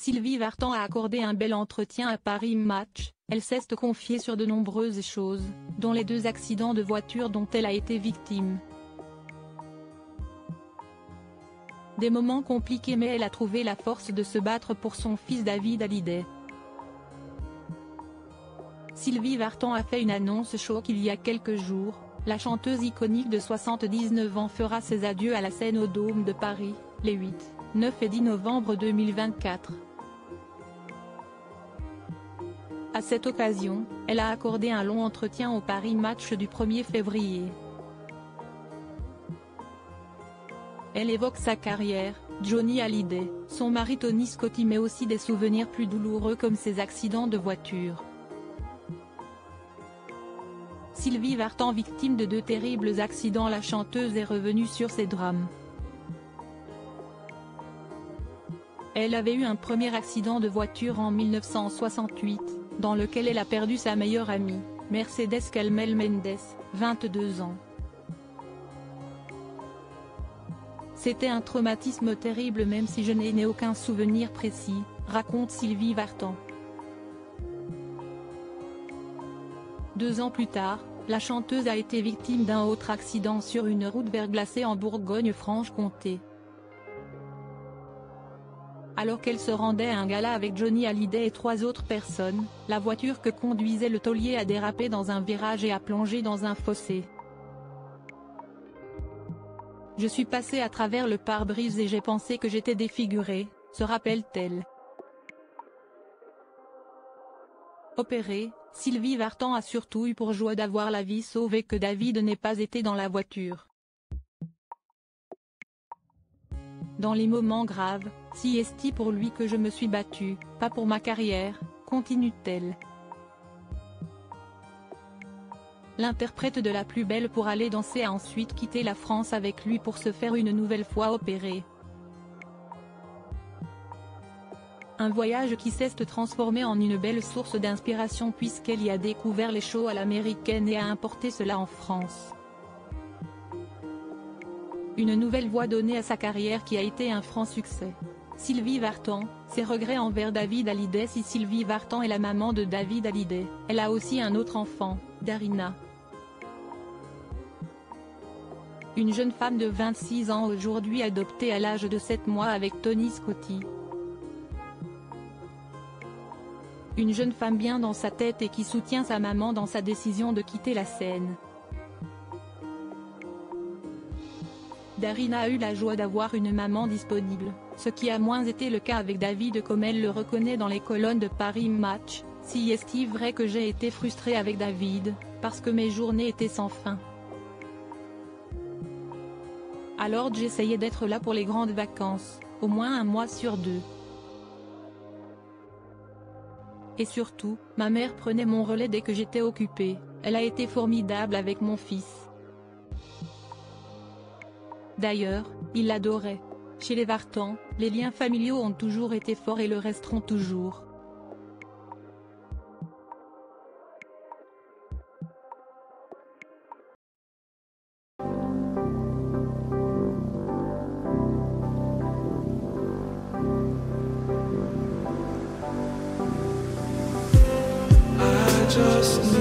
Sylvie Vartan a accordé un bel entretien à Paris Match. Elle s'est confiée sur de nombreuses choses, dont les 2 accidents de voiture dont elle a été victime. Des moments compliqués, mais elle a trouvé la force de se battre pour son fils David Hallyday. Sylvie Vartan a fait une annonce choc il y a quelques jours. La chanteuse iconique de 79 ans fera ses adieux à la scène au Dôme de Paris, les 8, 9 et 10 novembre 2024. À cette occasion, elle a accordé un long entretien au Paris Match du 1er février. Elle évoque sa carrière, Johnny Hallyday, son mari Tony Scotti, mais aussi des souvenirs plus douloureux comme ses accidents de voiture. Sylvie Vartan, victime de 2 terribles accidents, la chanteuse est revenue sur ses drames. Elle avait eu un premier accident de voiture en 1968, dans lequel elle a perdu sa meilleure amie, Mercedes Calmel Mendes, 22 ans. C'était un traumatisme terrible, même si je n'ai aucun souvenir précis, raconte Sylvie Vartan. 2 ans plus tard, la chanteuse a été victime d'un autre accident sur une route verglacée en Bourgogne-Franche-Comté. Alors qu'elle se rendait à un gala avec Johnny Hallyday et 3 autres personnes, la voiture que conduisait le taulier a dérapé dans un virage et a plongé dans un fossé. Je suis passée à travers le pare-brise et j'ai pensé que j'étais défigurée, se rappelle-t-elle. Opérée, Sylvie Vartan a surtout eu pour joie d'avoir la vie sauvée, que David n'ait pas été dans la voiture. Dans les moments graves, si est pour lui que je me suis battue, pas pour ma carrière, continue-t-elle. L'interprète de La Plus Belle pour aller danser a ensuite quitté la France avec lui pour se faire une nouvelle fois opérer. Un voyage qui s'est transformé en une belle source d'inspiration puisqu'elle y a découvert les shows à l'américaine et a importé cela en France. Une nouvelle voie donnée à sa carrière qui a été un franc succès. Sylvie Vartan, ses regrets envers David Hallyday. Si Sylvie Vartan est la maman de David Hallyday, elle a aussi un autre enfant, Darina. Une jeune femme de 26 ans aujourd'hui adoptée à l'âge de 7 mois avec Tony Scotti. Une jeune femme bien dans sa tête et qui soutient sa maman dans sa décision de quitter la scène. Darina a eu la joie d'avoir une maman disponible, ce qui a moins été le cas avec David, comme elle le reconnaît dans les colonnes de Paris Match. Si est-il vrai que j'ai été frustrée avec David, parce que mes journées étaient sans fin. Alors j'essayais d'être là pour les grandes vacances, au moins 1 mois sur 2. Et surtout, ma mère prenait mon relais dès que j'étais occupée. Elle a été formidable avec mon fils. D'ailleurs, il l'adorait. Chez les Vartan, les liens familiaux ont toujours été forts et le resteront toujours. Just